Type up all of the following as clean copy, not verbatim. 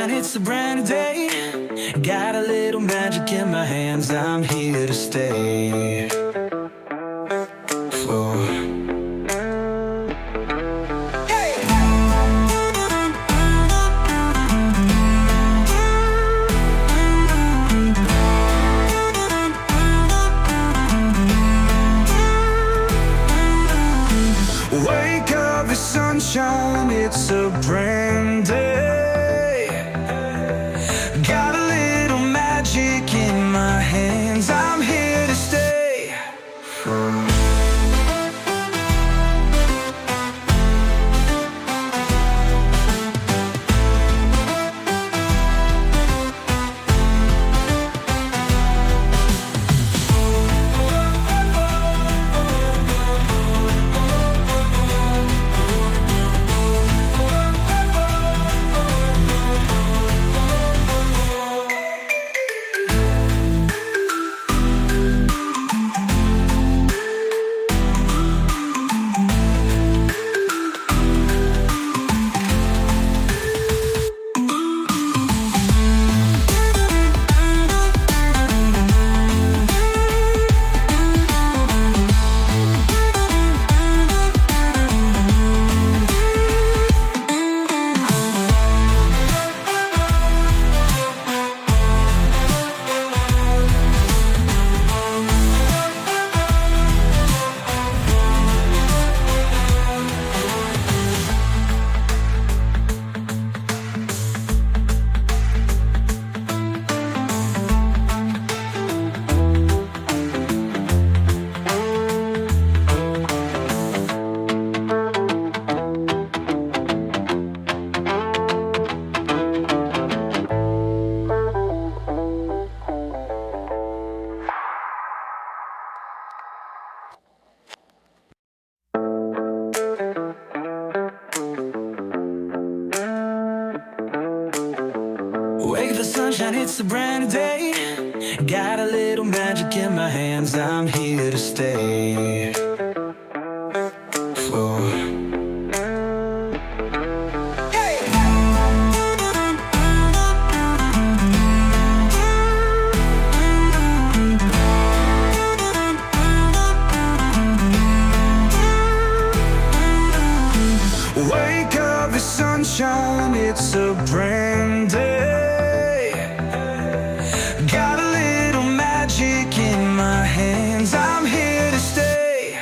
sunshine, it's a brand new day. Got a little magic in my hands, I'm here to stay. Whoa. Wake up, it's sunshine, it's a brand day. Got a little magic in my hands, I'm here to stay. Wake up, the sunshine, it's a brand new day. Got a little magic in my hands, I'm here to stay. Whoa. Wake up, the sunshine, it's a brand day. Got a little magic in my hands, I'm here to stay.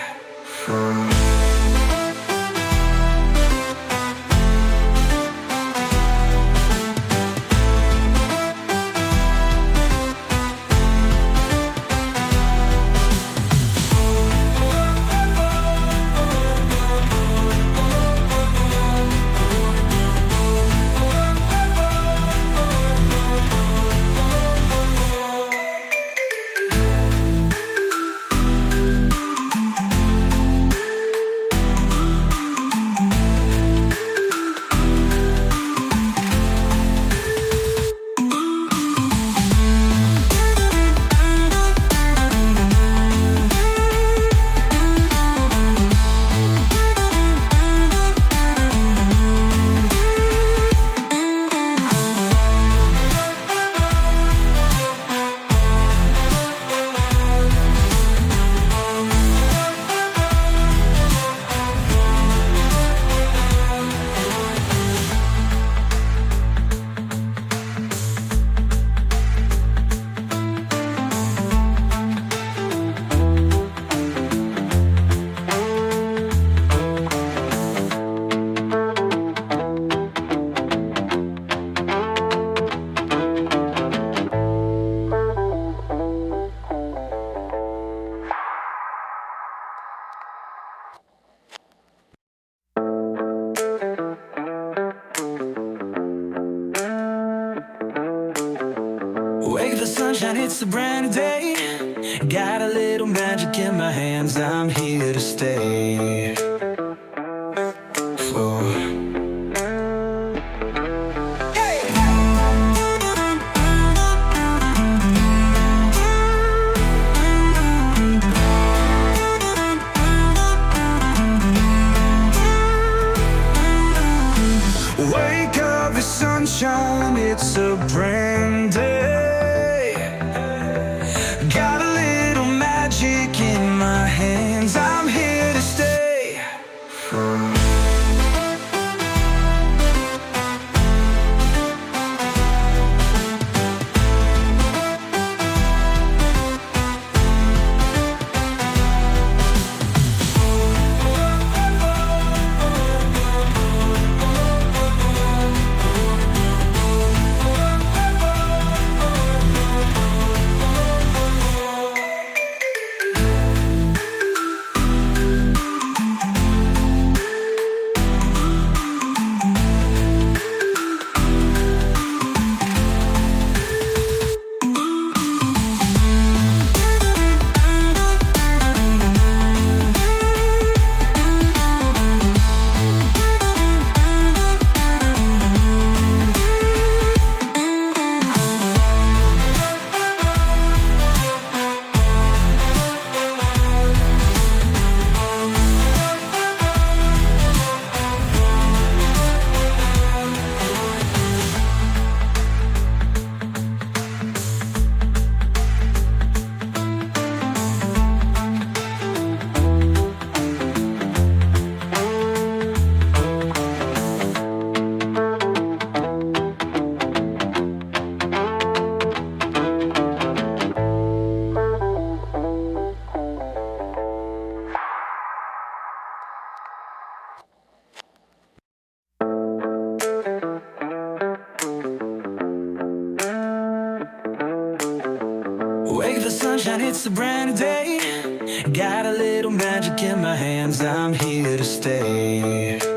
Wake up, the sunshine, it's a brand new day. Got a little magic in my hands, I'm here to stay. Whoa. Wake up, the sunshine, it's sunshine, it's a brand new day. Got a little magic in my hands, I'm here to stay.